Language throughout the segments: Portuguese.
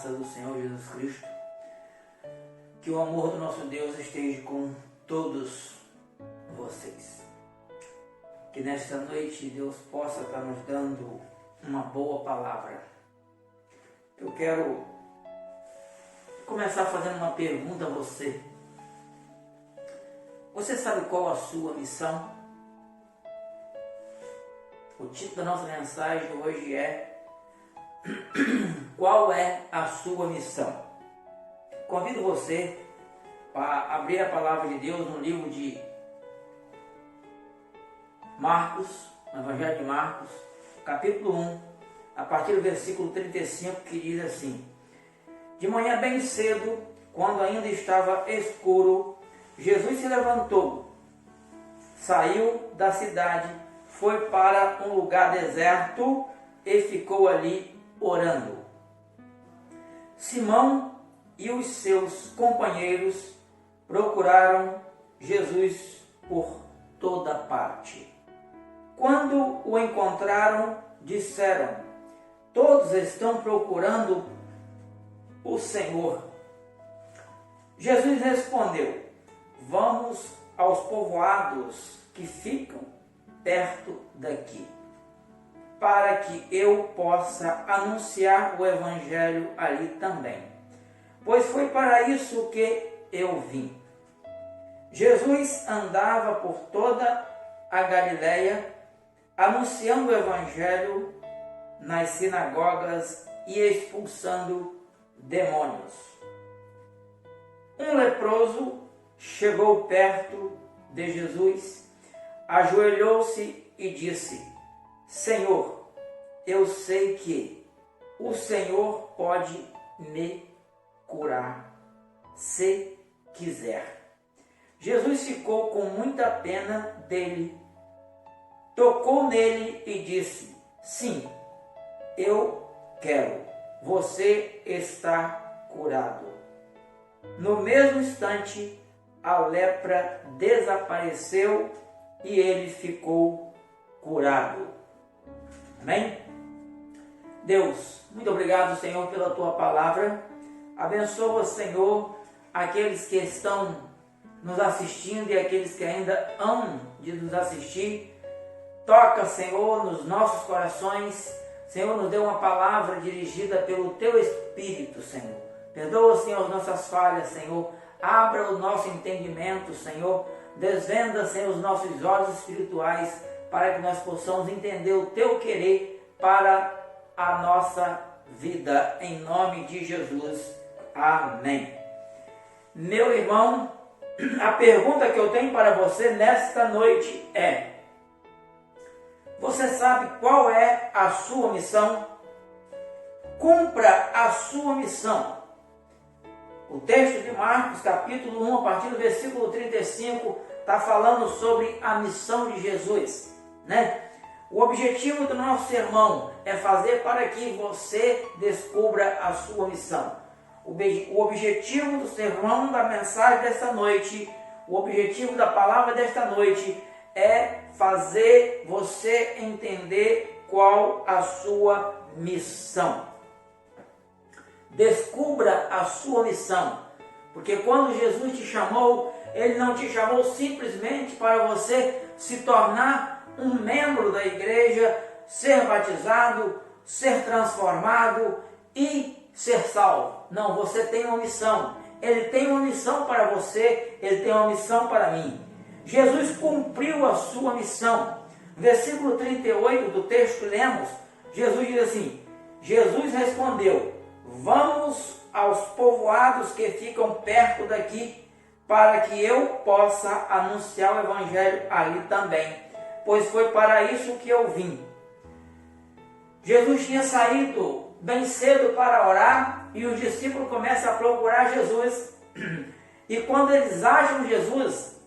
Do Senhor Jesus Cristo, que o amor do nosso Deus esteja com todos vocês, que nesta noite Deus possa estar nos dando uma boa palavra. Eu quero começar fazendo uma pergunta a você. Você sabe qual a sua missão? O título da nossa mensagem hoje é qual é a sua missão? Convido você a abrir a palavra de Deus no livro de Marcos, no Evangelho de Marcos, capítulo 1, a partir do versículo 35, que diz assim: De manhã bem cedo, quando ainda estava escuro, Jesus se levantou, saiu da cidade, foi para um lugar deserto e ficou ali orando. Simão e os seus companheiros procuraram Jesus por toda parte. Quando o encontraram, disseram: Todos estão procurando o Senhor. Jesus respondeu: Vamos aos povoados que ficam perto daqui, para que eu possa anunciar o Evangelho ali também, pois foi para isso que eu vim. Jesus andava por toda a Galileia, anunciando o Evangelho nas sinagogas e expulsando demônios. Um leproso chegou perto de Jesus, ajoelhou-se e disse: Senhor, eu sei que o Senhor pode me curar, se quiser. Jesus ficou com muita pena dele, tocou nele e disse: Sim, eu quero, você está curado. No mesmo instante, a lepra desapareceu e ele ficou curado. Amém? Deus, muito obrigado, Senhor, pela Tua palavra. Abençoa, Senhor, aqueles que estão nos assistindo e aqueles que ainda hão de nos assistir. Toca, Senhor, nos nossos corações. Senhor, nos dê uma palavra dirigida pelo Teu Espírito, Senhor. Perdoa, Senhor, as nossas falhas, Senhor. Abra o nosso entendimento, Senhor. Desvenda, Senhor, os nossos olhos espirituais, para que nós possamos entender o Teu querer para a nossa vida, em nome de Jesus. Amém. Meu irmão, a pergunta que eu tenho para você nesta noite é: você sabe qual é a sua missão? Cumpra a sua missão. O texto de Marcos, capítulo 1, a partir do versículo 35, está falando sobre a missão de Jesus, né? O objetivo do nosso sermão é fazer para que você descubra a sua missão. O objetivo do sermão, da mensagem desta noite, o objetivo da palavra desta noite é fazer você entender qual a sua missão. Descubra a sua missão, porque quando Jesus te chamou, Ele não te chamou simplesmente para você se tornar um membro da igreja, ser batizado, ser transformado e ser salvo. Não, você tem uma missão. Ele tem uma missão para você, Ele tem uma missão para mim. Jesus cumpriu a sua missão. Versículo 38 do texto que lemos, Jesus diz assim: Jesus respondeu: Vamos aos povoados que ficam perto daqui, para que eu possa anunciar o Evangelho ali também, pois foi para isso que eu vim. Jesus tinha saído bem cedo para orar e os discípulos começam a procurar Jesus. E quando eles acham Jesus,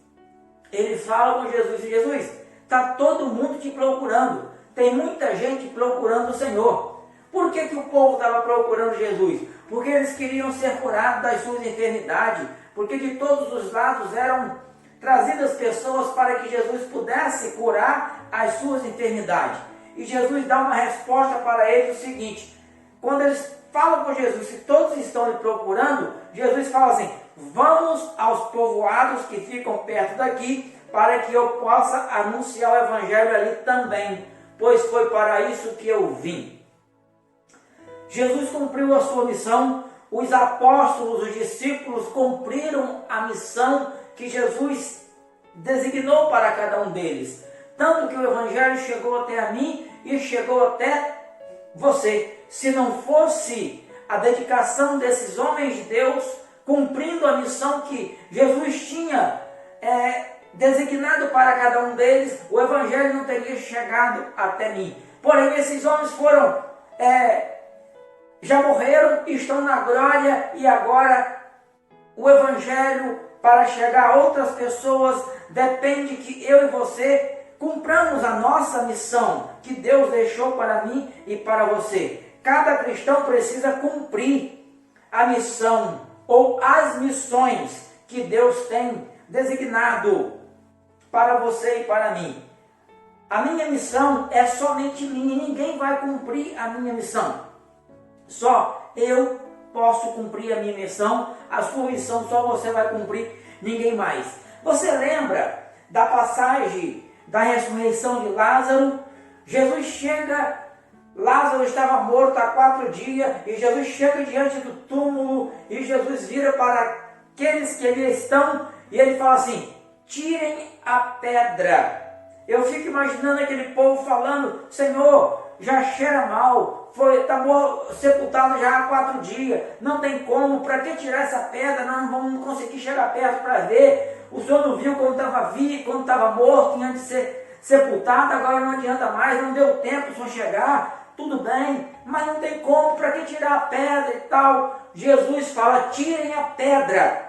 eles falam com Jesus: Jesus, está todo mundo te procurando, tem muita gente procurando o Senhor. Por que o povo estava procurando Jesus? Porque eles queriam ser curados das suas enfermidades, porque de todos os lados eram trazidas pessoas para que Jesus pudesse curar as suas enfermidades. E Jesus dá uma resposta para eles o seguinte: quando eles falam com Jesus, se todos estão lhe procurando, Jesus fala assim: vamos aos povoados que ficam perto daqui, para que eu possa anunciar o evangelho ali também, pois foi para isso que eu vim. Jesus cumpriu a sua missão, os apóstolos, os discípulos cumpriram a missão que Jesus designou para cada um deles. Tanto que o evangelho chegou até a mim e chegou até você. Se não fosse a dedicação desses homens de Deus, cumprindo a missão que Jesus tinha designado para cada um deles, o evangelho não teria chegado até mim. Porém, esses homens já morreram, estão na glória, e agora o evangelho, para chegar a outras pessoas, depende que eu e você cumpramos a nossa missão que Deus deixou para mim e para você. Cada cristão precisa cumprir a missão ou as missões que Deus tem designado para você e para mim. A minha missão é somente minha, ninguém vai cumprir a minha missão. Só eu posso cumprir a minha missão, a sua missão só você vai cumprir, ninguém mais. Você lembra da passagem da ressurreição de Lázaro? Jesus chega, Lázaro estava morto há 4 dias, e Jesus chega diante do túmulo, e Jesus vira para aqueles que ali estão, e ele fala assim: tirem a pedra. Eu fico imaginando aquele povo falando: Senhor, já cheira mal, está sepultado já há 4 dias, não tem como, para que tirar essa pedra? Nós não vamos conseguir chegar perto para ver. O Senhor não viu quando estava vivo, quando estava morto, antes de ser sepultado, agora não adianta mais, não deu tempo o Senhor chegar, tudo bem, mas não tem como, para que tirar a pedra e tal? Jesus fala: tirem a pedra.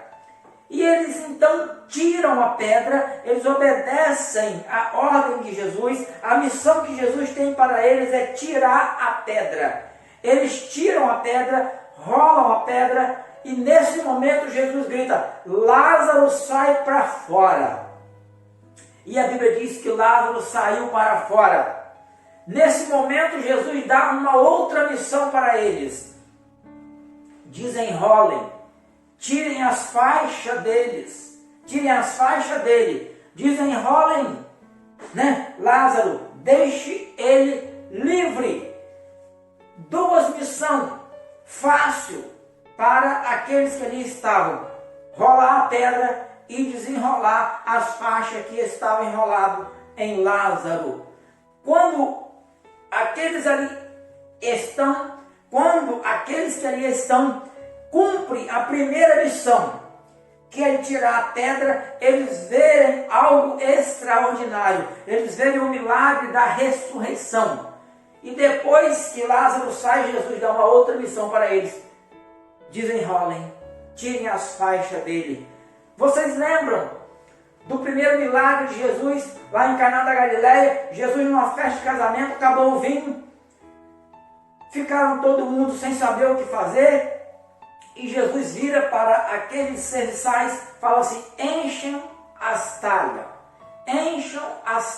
E eles então tiram a pedra, eles obedecem a ordem de Jesus, a missão que Jesus tem para eles é tirar a pedra. Eles tiram a pedra, rolam a pedra, e nesse momento Jesus grita: Lázaro, sai para fora. E a Bíblia diz que Lázaro saiu para fora. Nesse momento Jesus dá uma outra missão para eles: desenrolem, tirem as faixas deles, tirem as faixas dele, desenrolem, Lázaro, deixe ele livre. 2 missões fácil para aqueles que ali estavam: rolar a pedra e desenrolar as faixas que estavam enroladas em Lázaro. Quando aqueles que ali estão cumpre a primeira missão, que é tirar a pedra, eles verem algo extraordinário, eles verem o milagre da ressurreição. E depois que Lázaro sai, Jesus dá uma outra missão para eles: desenrolem, tirem as faixas dele. Vocês lembram do primeiro milagre de Jesus lá em Caná da Galileia? Jesus, numa festa de casamento, acabou o vinho, ficaram todo mundo sem saber o que fazer. E Jesus vira para aqueles serviçais, fala assim: encham as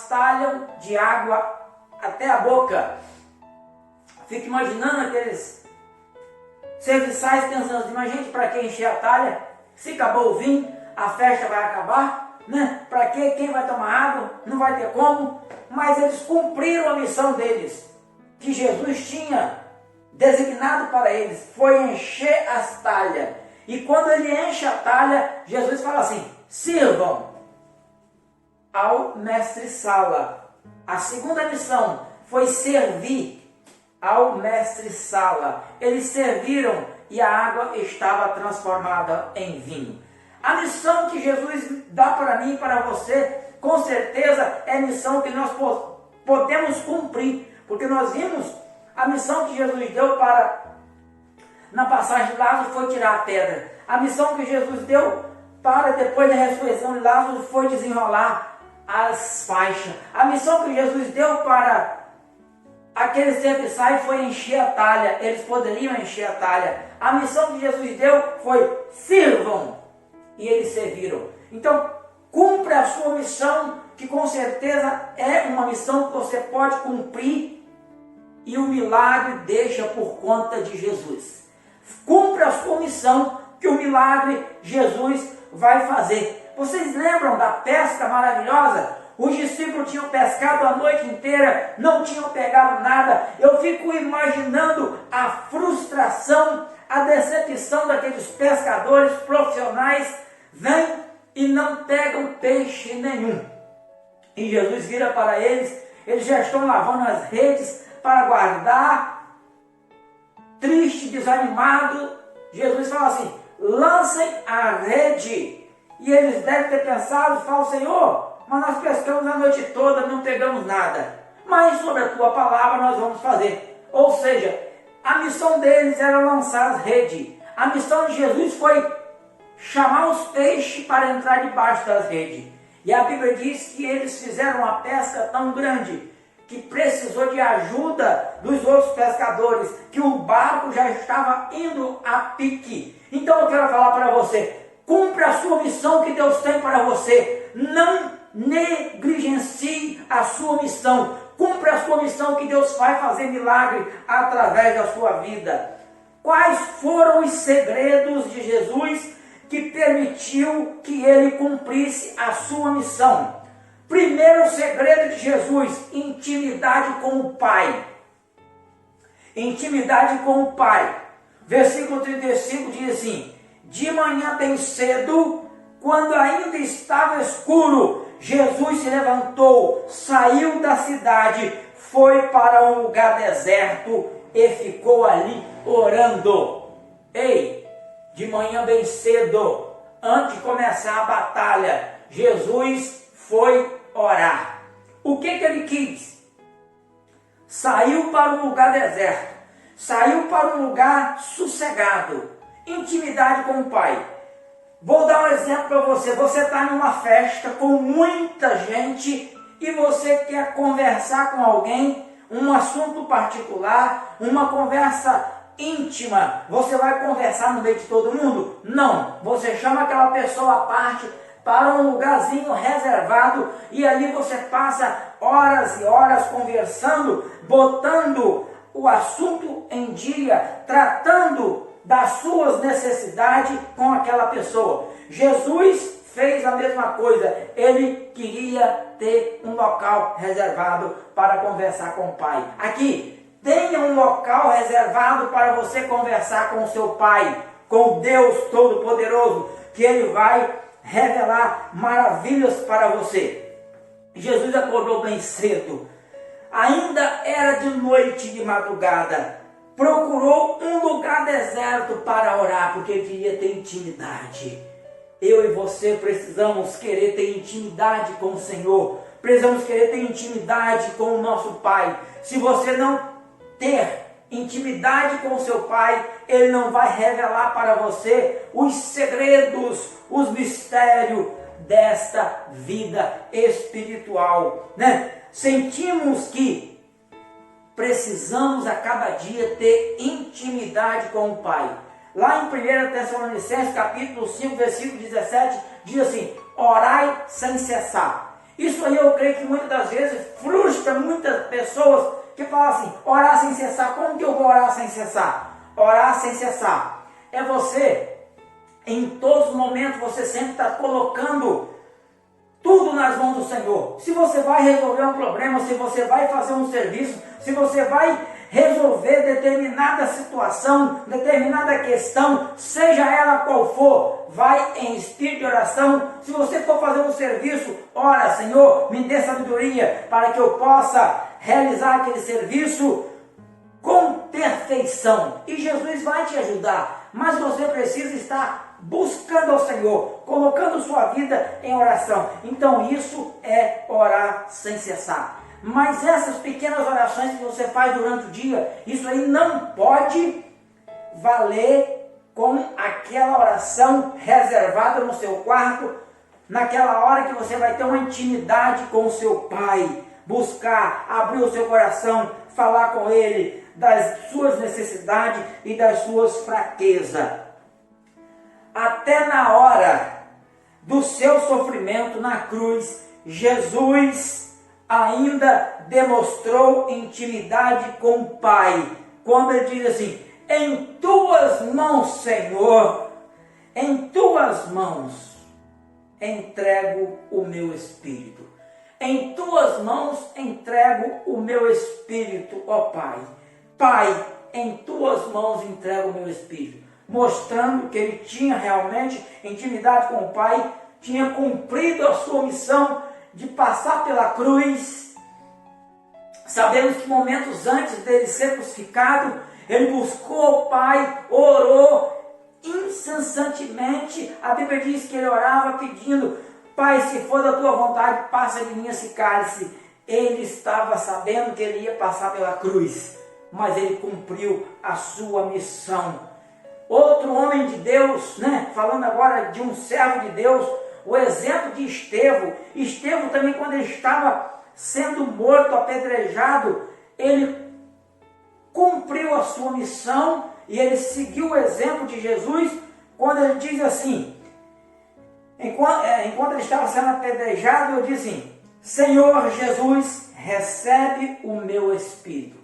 talhas de água até a boca. Fico imaginando aqueles serviçais pensando assim: mas gente, para que encher a talha? Se acabou o vinho, a festa vai acabar, Para que? Quem vai tomar água? Não vai ter como. Mas eles cumpriram a missão deles, que Jesus tinha designado para eles, foi encher as talhas. E quando ele enche a talha, Jesus fala assim: sirvam ao mestre-sala. A segunda missão foi servir ao mestre-sala. Eles serviram e a água estava transformada em vinho. A missão que Jesus dá para mim e para você, com certeza é a missão que nós podemos cumprir, porque nós vimos a missão que Jesus deu na passagem de Lázaro foi tirar a pedra. A missão que Jesus deu para depois da ressurreição de Lázaro foi desenrolar as faixas. A missão que Jesus deu para aquele serviçais foi encher a talha, eles poderiam encher a talha. A missão que Jesus deu foi: sirvam, e eles serviram. Então, cumpra a sua missão, que com certeza é uma missão que você pode cumprir, e o milagre deixa por conta de Jesus. Cumpra a sua missão, que o milagre Jesus vai fazer. Vocês lembram da pesca maravilhosa? Os discípulos tinham pescado a noite inteira, não tinham pegado nada. Eu fico imaginando a frustração, a decepção daqueles pescadores profissionais. Vêm e não pegam peixe nenhum. E Jesus vira para eles já estão lavando as redes para guardar. Triste, desanimado, Jesus fala assim: lancem a rede. E eles devem ter pensado, falam: Senhor, mas nós pescamos a noite toda, não pegamos nada. Mas sobre a tua palavra nós vamos fazer. Ou seja, a missão deles era lançar as redes. A missão de Jesus foi chamar os peixes para entrar debaixo das redes. E a Bíblia diz que eles fizeram uma pesca tão grande que precisou de ajuda dos outros pescadores, que o barco já estava indo a pique. Então eu quero falar para você: cumpra a sua missão que Deus tem para você. Não negligencie a sua missão. Cumpra a sua missão, que Deus vai fazer milagre através da sua vida. Quais foram os segredos de Jesus que permitiu que ele cumprisse a sua missão? Primeiro segredo de Jesus: intimidade com o Pai. Intimidade com o Pai. Versículo 35 diz assim: de manhã bem cedo, quando ainda estava escuro, Jesus se levantou, saiu da cidade, foi para um lugar deserto e ficou ali orando. Ei, de manhã bem cedo, antes de começar a batalha, Jesus foi orar. O que ele quis? Saiu para um lugar deserto, saiu para um lugar sossegado, intimidade com o Pai. Vou dar um exemplo para você. Você está numa festa com muita gente e você quer conversar com alguém, um assunto particular, uma conversa íntima. Você vai conversar no meio de todo mundo? Não. Você chama aquela pessoa à parte para um lugarzinho reservado e ali você passa horas e horas conversando, botando o assunto em dia, tratando das suas necessidades com aquela pessoa. Jesus fez a mesma coisa. Ele queria ter um local reservado para conversar com o Pai. Aqui, tenha um local reservado para você conversar com o seu Pai, com Deus Todo-Poderoso, que Ele vai revelar maravilhas para você. Jesus acordou bem cedo, ainda era de noite, de madrugada, procurou um lugar deserto para orar, porque ele queria ter intimidade. Eu e você precisamos querer ter intimidade com o Senhor, precisamos querer ter intimidade com o nosso Pai. Se você não ter intimidade com o seu Pai, Ele não vai revelar para você os segredos, os mistérios desta vida espiritual, né? Sentimos que precisamos a cada dia ter intimidade com o Pai. Lá em 1 Tessalonicenses capítulo 5, versículo 17, diz assim: orai sem cessar. Isso aí eu creio que muitas das vezes frustra muitas pessoas que falam assim: orar sem cessar. Como que eu vou orar sem cessar? Orar sem cessar é você, em todos os momentos, você sempre está colocando tudo nas mãos do Senhor. Se você vai resolver um problema, se você vai fazer um serviço, se você vai resolver determinada situação, determinada questão, seja ela qual for, vai em espírito de oração. Se você for fazer um serviço, ora: Senhor, me dê sabedoria para que eu possa realizar aquele serviço com perfeição. E Jesus vai te ajudar, mas você precisa estar buscando ao Senhor, colocando sua vida em oração. Então isso é orar sem cessar. Mas essas pequenas orações que você faz durante o dia, isso aí não pode valer com aquela oração reservada no seu quarto, naquela hora que você vai ter uma intimidade com o seu Pai. Buscar, abrir o seu coração, falar com ele das suas necessidades e das suas fraquezas. Até na hora do seu sofrimento na cruz, Jesus ainda demonstrou intimidade com o Pai, quando ele diz assim: em tuas mãos, Senhor, em tuas mãos entrego o meu espírito. Em tuas mãos entrego o meu espírito, ó Pai. Pai, em tuas mãos entrego o meu espírito. Mostrando que ele tinha realmente intimidade com o Pai, tinha cumprido a sua missão de passar pela cruz. Sabemos que momentos antes dele ser crucificado, ele buscou o Pai, orou incessantemente. A Bíblia diz que ele orava pedindo: Pai, se for da tua vontade, passa de mim esse cálice. Ele estava sabendo que ele ia passar pela cruz, mas ele cumpriu a sua missão. Outro homem de Deus, falando agora de um servo de Deus, o exemplo de Estevão. Estevão também, quando ele estava sendo morto, apedrejado, ele cumpriu a sua missão e ele seguiu o exemplo de Jesus, quando ele diz assim, enquanto ele estava sendo apedrejado, eu disse assim: Senhor Jesus, recebe o meu espírito.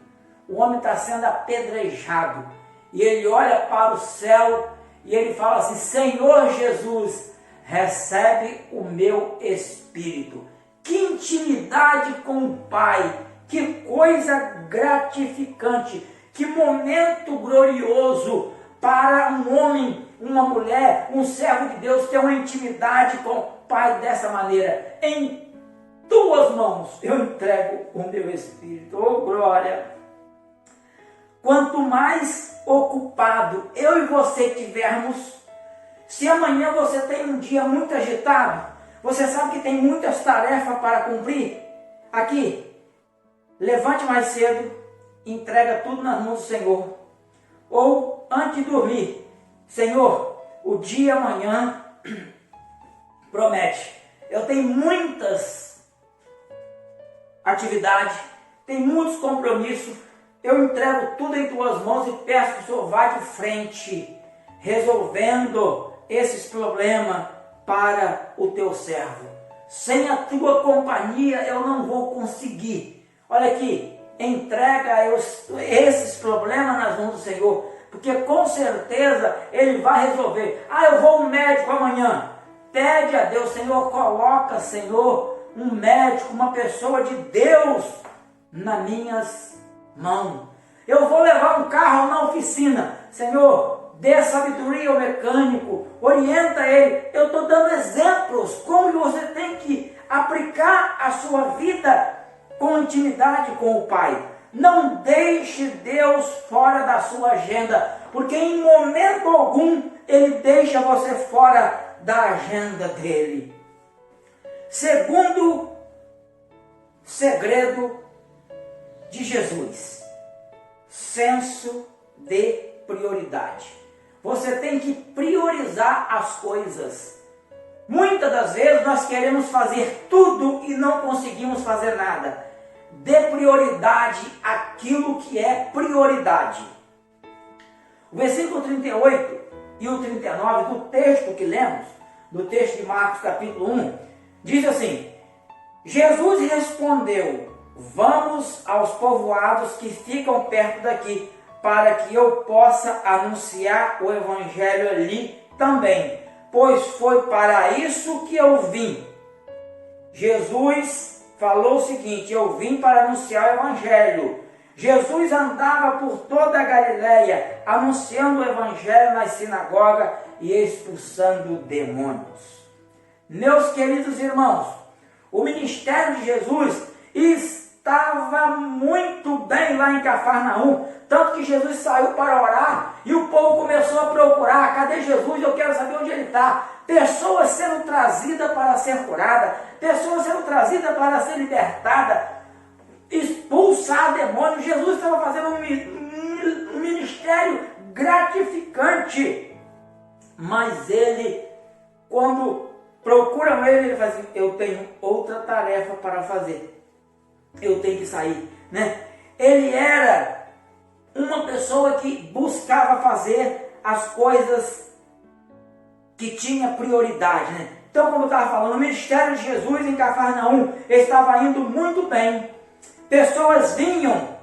O homem está sendo apedrejado e ele olha para o céu e ele fala assim: Senhor Jesus, recebe o meu espírito. Que intimidade com o Pai, que coisa gratificante, que momento glorioso para um homem, uma mulher, um servo de Deus ter uma intimidade com o Pai dessa maneira. Em tuas mãos eu entrego o meu espírito. Oh, glória! Quanto mais ocupado eu e você tivermos, se amanhã você tem um dia muito agitado, você sabe que tem muitas tarefas para cumprir, aqui, levante mais cedo, entrega tudo nas mãos do Senhor. Ou antes de dormir: Senhor, o dia amanhã promete. Eu tenho muitas atividades, tenho muitos compromissos. Eu entrego tudo em tuas mãos e peço que o Senhor vá de frente, resolvendo esses problemas para o teu servo. Sem a tua companhia eu não vou conseguir. Olha aqui, entrega esses problemas nas mãos do Senhor, porque com certeza Ele vai resolver. Eu vou ao médico amanhã. Pede a Deus: Senhor, coloca, Senhor, um médico, uma pessoa de Deus nas minhas mãos. Eu vou levar um carro na oficina. Senhor, dê sabedoria ao mecânico, orienta ele. Eu estou dando exemplos como você tem que aplicar a sua vida com intimidade com o Pai. Não deixe Deus fora da sua agenda, porque em momento algum Ele deixa você fora da agenda dele. Segundo segredo de Jesus: senso de prioridade. Você tem que priorizar as coisas. Muitas das vezes nós queremos fazer tudo e não conseguimos fazer nada. Dê prioridade àquilo que é prioridade. O versículo 38 e o 39 do texto que lemos, do texto de Marcos capítulo 1, diz assim: Jesus respondeu: vamos aos povoados que ficam perto daqui, para que eu possa anunciar o evangelho ali também, pois foi para isso que eu vim. Jesus falou o seguinte: eu vim para anunciar o evangelho. Jesus andava por toda a Galileia, anunciando o evangelho nas sinagogas e expulsando demônios. Meus queridos irmãos, o ministério de Jesus estava muito bem lá em Cafarnaum, tanto que Jesus saiu para orar e o povo começou a procurar: cadê Jesus? Eu quero saber onde ele está. Pessoas sendo trazidas para ser curadas, pessoas sendo trazidas para ser libertadas, expulsar demônios. Jesus estava fazendo um ministério gratificante, mas ele, quando procuram ele fala assim: eu tenho outra tarefa para fazer, eu tenho que sair, ele era uma pessoa que buscava fazer as coisas que tinha prioridade, né? Então, como eu estava falando, o ministério de Jesus em Cafarnaum estava indo muito bem. Pessoas vinham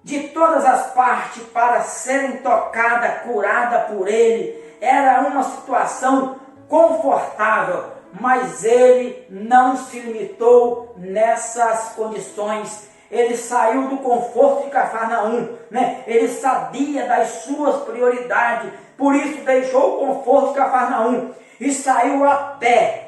de todas as partes para serem tocadas, curadas por ele. Era uma situação confortável, mas ele não se limitou nessas condições. Ele saiu do conforto de Cafarnaum, né? Ele sabia das suas prioridades, por isso deixou o conforto de Cafarnaum e saiu a pé,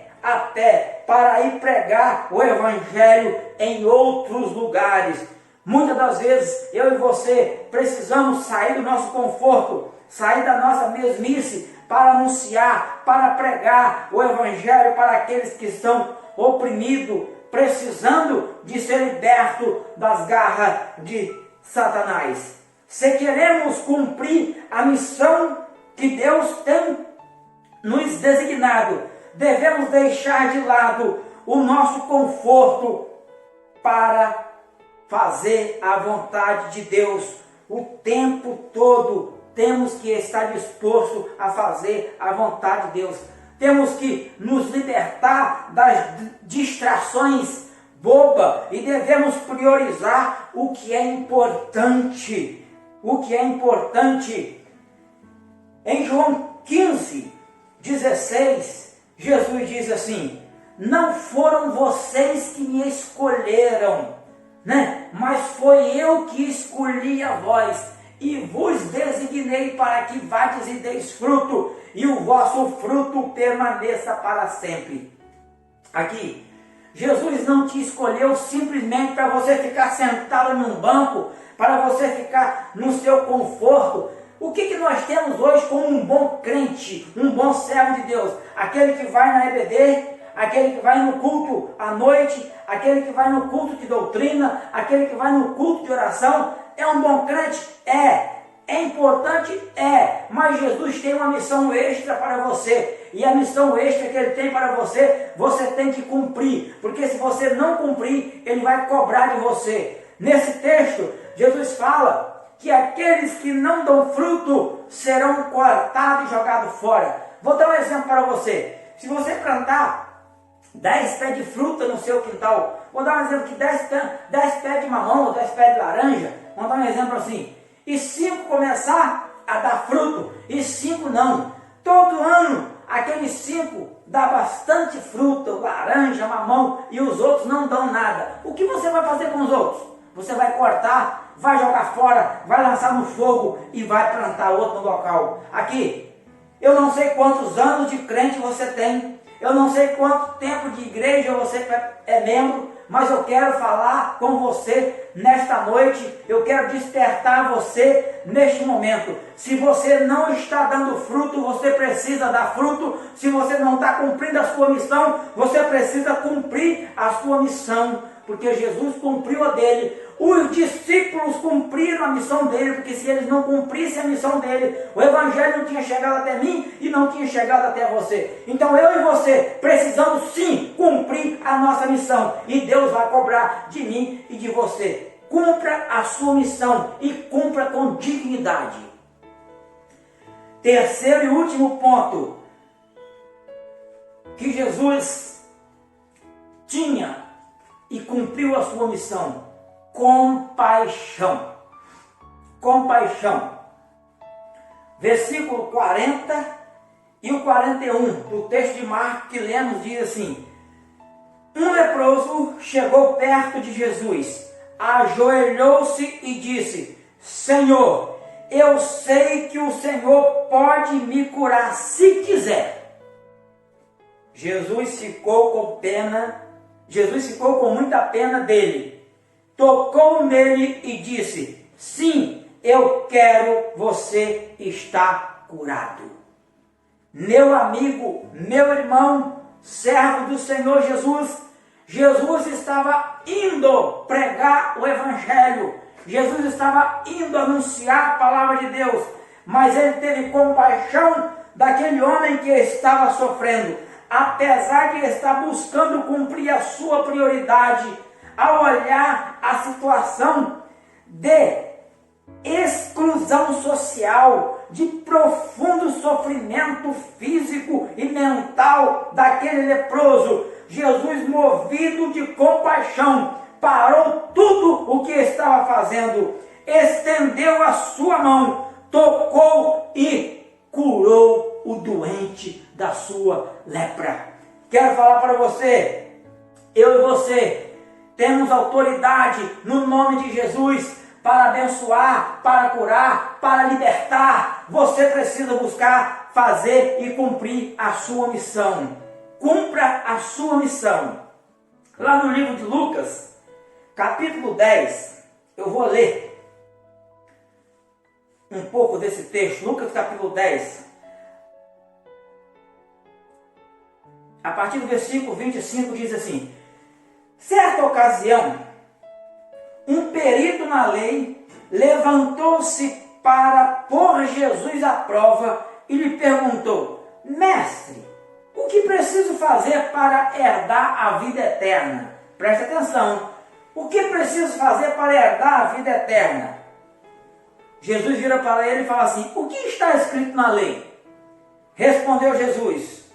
para ir pregar o evangelho em outros lugares. Muitas das vezes eu e você precisamos sair do nosso conforto, sair da nossa mesmice para anunciar, para pregar o evangelho para aqueles que estão oprimidos, precisando de ser libertos das garras de Satanás. Se queremos cumprir a missão que Deus tem nos designado, devemos deixar de lado o nosso conforto para fazer a vontade de Deus. O tempo todo temos que estar disposto a fazer a vontade de Deus. Temos que nos libertar das distrações bobas e devemos priorizar o que é importante. O que é importante. Em João 15:16, Jesus diz assim: não foram vocês que me escolheram, né? Mas foi eu que escolhi a vós e vos designei para que vades e deis fruto, e o vosso fruto permaneça para sempre. Aqui, Jesus não te escolheu simplesmente para você ficar sentado num banco, para você ficar no seu conforto. O que nós temos hoje como um bom crente, um bom servo de Deus? Aquele que vai na EBD, aquele que vai no culto à noite, aquele que vai no culto de doutrina, aquele que vai no culto de oração. É um bom crente? É importante? Mas Jesus tem uma missão extra para você, e a missão extra que ele tem para você, você tem que cumprir, porque se você não cumprir, ele vai cobrar de você. Nesse texto, Jesus fala que aqueles que não dão fruto serão cortados e jogados fora. Vou dar um exemplo para você. Se você plantar 10 pés de fruta no seu quintal, vou dar um exemplo que 10 pés de mamão ou 10 pés de laranja, vamos dar um exemplo assim, e 5 começar a dar fruto e 5 não. Todo ano aqueles 5 dá bastante fruta, laranja, mamão, e os outros não dão nada. O que você vai fazer com os outros? Você vai cortar, vai jogar fora, vai lançar no fogo e vai plantar outro no local. Aqui, eu não sei quantos anos de crente você tem, eu não sei quanto tempo de igreja você é membro, mas eu quero falar com você nesta noite, eu quero despertar você neste momento. Se você não está dando fruto, você precisa dar fruto. Se você não está cumprindo a sua missão, você precisa cumprir a sua missão, porque Jesus cumpriu a dele. Os discípulos cumpriram a missão dele, porque se eles não cumprissem a missão dele, o evangelho não tinha chegado até mim e não tinha chegado até você. Então eu e você precisamos sim cumprir a nossa missão, e Deus vai cobrar de mim e de você. Cumpra a sua missão e cumpra com dignidade. Terceiro e último ponto que Jesus tinha e cumpriu a sua missão: compaixão. Compaixão. Versículo 40 e o 41 do texto de Marcos que lemos diz assim: um leproso chegou perto de Jesus, ajoelhou-se e disse: Senhor, eu sei que o Senhor pode me curar se quiser. Jesus ficou com muita pena dele, tocou nele e disse: sim, eu quero, você está curado. Meu amigo, meu irmão, servo do Senhor Jesus, Jesus estava indo pregar o evangelho, Jesus estava indo anunciar a palavra de Deus, mas ele teve compaixão daquele homem que estava sofrendo. Apesar de estar buscando cumprir a sua prioridade, ao olhar a situação de exclusão social, de profundo sofrimento físico e mental daquele leproso, Jesus, movido de compaixão, parou tudo o que estava fazendo, estendeu a sua mão, tocou e curou o doente da sua lepra. Quero falar para você, eu e você temos autoridade no nome de Jesus para abençoar, para curar, para libertar. Você precisa buscar fazer e cumprir a sua missão. Cumpra a sua missão. Lá no livro de Lucas, capítulo 10, eu vou ler um pouco desse texto. Lucas capítulo 10, a partir do versículo 25, diz assim: certa ocasião, um perito na lei levantou-se para pôr Jesus à prova e lhe perguntou: mestre, o que preciso fazer para herdar a vida eterna? Preste atenção. O que preciso fazer para herdar a vida eterna? Jesus vira para ele e fala assim: o que está escrito na lei? Respondeu Jesus: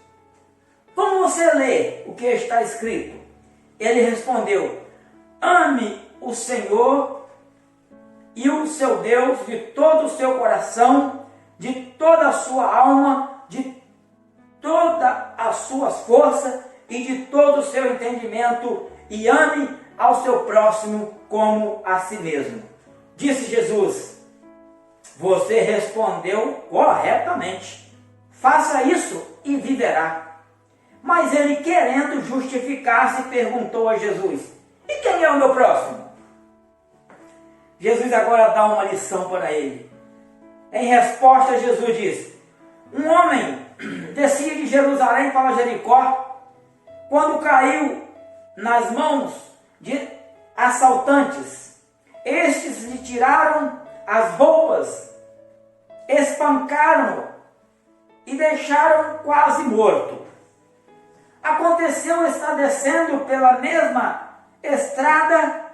como você lê o que está escrito? Ele respondeu: ame o Senhor e o seu Deus de todo o seu coração, de toda a sua alma, de toda as suas forças e de todo o seu entendimento, e ame ao seu próximo como a si mesmo. Disse Jesus: você respondeu corretamente. Faça isso e viverá. Mas ele, querendo justificar-se, perguntou a Jesus: e quem é o meu próximo? Jesus agora dá uma lição para ele. Em resposta, Jesus diz: um homem descia de Jerusalém para Jericó, quando caiu nas mãos de assaltantes. Estes lhe tiraram as roupas, espancaram-no e deixaram quase morto. Aconteceu estar descendo pela mesma estrada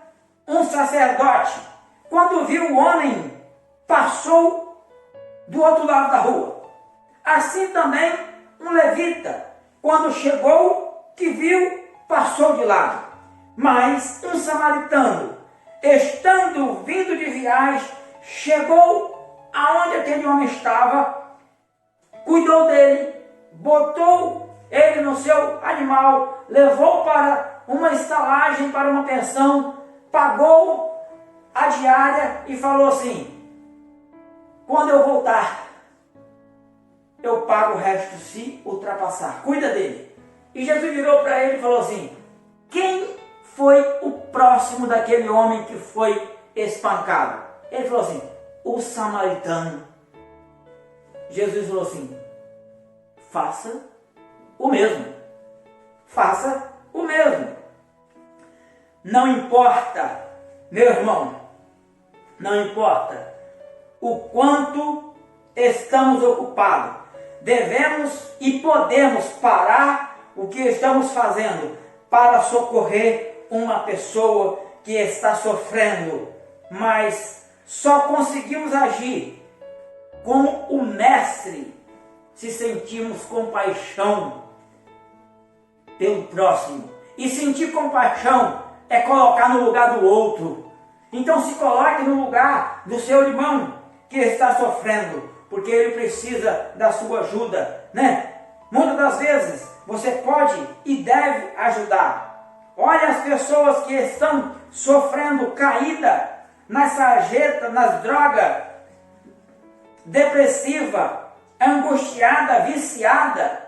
um sacerdote. Quando viu o homem, passou do outro lado da rua. Assim também um levita, quando chegou, que viu, passou de lado. Mas um samaritano, estando vindo de viagem, chegou aonde aquele homem estava, cuidou dele, botou ele no seu animal, levou para uma estalagem, para uma pensão, pagou a diária e falou assim: quando eu voltar, eu pago o resto se ultrapassar, cuida dele. E Jesus virou para ele e falou assim: quem foi o próximo daquele homem que foi espancado? Ele falou assim: o samaritano. Jesus falou assim: faça o mesmo. Faça o mesmo. Não importa, meu irmão, não importa o quanto estamos ocupados, devemos e podemos parar o que estamos fazendo para socorrer uma pessoa que está sofrendo, mas só conseguimos agir como o mestre se sentimos compaixão pelo próximo. E sentir compaixão é colocar no lugar do outro. Então se coloque no lugar do seu irmão que está sofrendo, porque ele precisa da sua ajuda, né? Muitas das vezes você pode e deve ajudar. Olha as pessoas que estão sofrendo caída na sarjeta, nas drogas, depressiva, angustiada, viciada,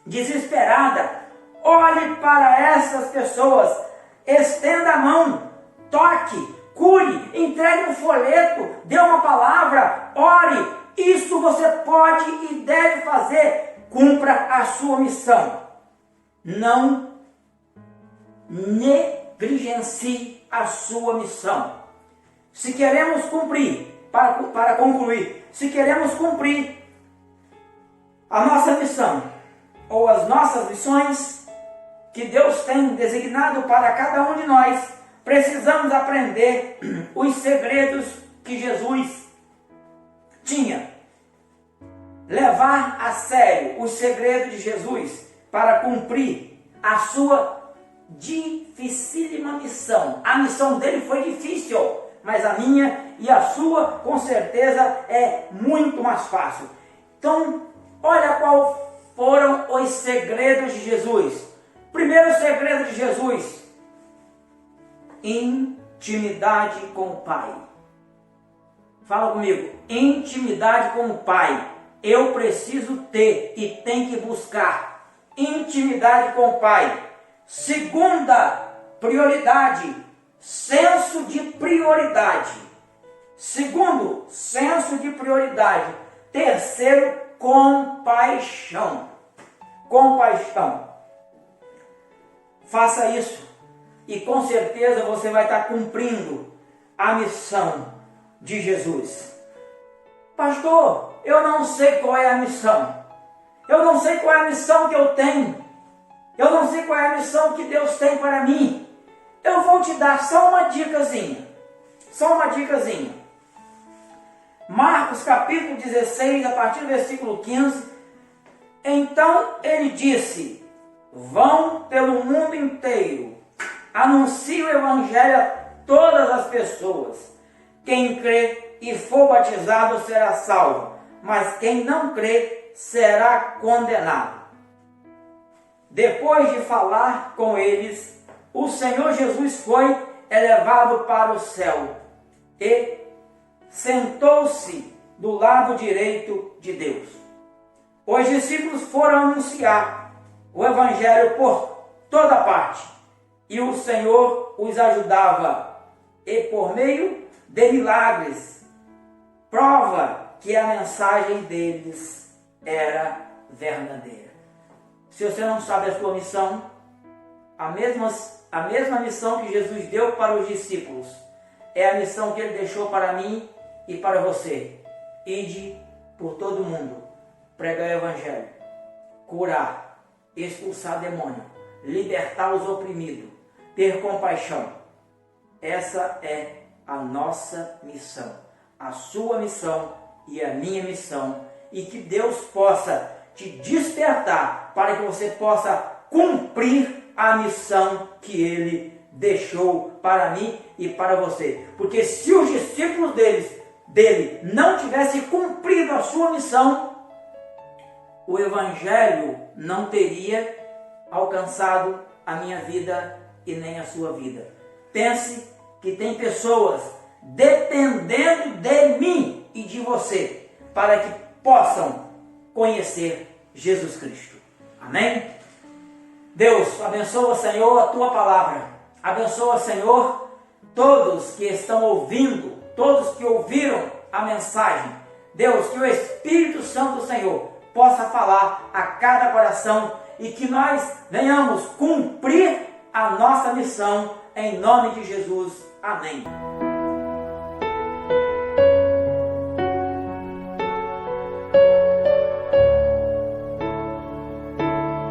desesperada. Olhe para essas pessoas, estenda a mão, toque, cure, entregue um folheto, dê uma palavra, ore. Isso você pode e deve fazer. Cumpra a sua missão. Não negligencie a sua missão. Se queremos cumprir, para concluir, se queremos cumprir a nossa missão, ou as nossas missões que Deus tem designado para cada um de nós, precisamos aprender os segredos que Jesus tinha. Levar a sério os segredos de Jesus para cumprir a sua dificílima missão. A missão dele foi difícil, mas a minha e a sua, com certeza, é muito mais fácil. Então, olha qual foram os segredos de Jesus. Primeiro segredo de Jesus: intimidade com o Pai. Fala comigo, intimidade com o Pai. Eu preciso ter e tenho que buscar intimidade com o Pai. Segunda prioridade, senso de prioridade. Segundo, senso de prioridade. Terceiro, compaixão. Compaixão. Faça isso e com certeza você vai estar cumprindo a missão de Jesus. Pastor, eu não sei qual é a missão. Eu não sei qual é a missão que eu tenho. Eu não sei qual é a missão que Deus tem para mim. Eu vou te dar só uma dicasinha. Só uma dicasinha. Marcos capítulo 16, a partir do versículo 15. Então ele disse: vão pelo mundo inteiro, anuncie o evangelho a todas as pessoas. Quem crê e for batizado será salvo, mas quem não crê será condenado. Depois de falar com eles, o Senhor Jesus foi elevado para o céu e sentou-se do lado direito de Deus. Os discípulos foram anunciar o evangelho por toda parte, e o Senhor os ajudava, e por meio de milagres, prova que a mensagem deles era verdadeira. Se você não sabe a sua missão, a mesma missão que Jesus deu para os discípulos é a missão que ele deixou para mim e para você. Ide por todo mundo, pregar o evangelho, curar, expulsar demônio, libertar os oprimidos, ter compaixão. Essa é a nossa missão, a sua missão e a minha missão, e que Deus possa te despertar para que você possa cumprir a missão que Ele deixou para mim e para você. Porque se os discípulos dele não tivessem cumprido a sua missão, o Evangelho não teria alcançado a minha vida e nem a sua vida. Pense que tem pessoas dependendo de mim e de você para que possam conhecer Jesus Cristo. Amém? Deus, abençoa, Senhor, a Tua palavra. Abençoa, Senhor, todos que estão ouvindo, todos que ouviram a mensagem. Deus, que o Espírito Santo do Senhor possa falar a cada coração e que nós venhamos cumprir a nossa missão em nome de Jesus. Amém.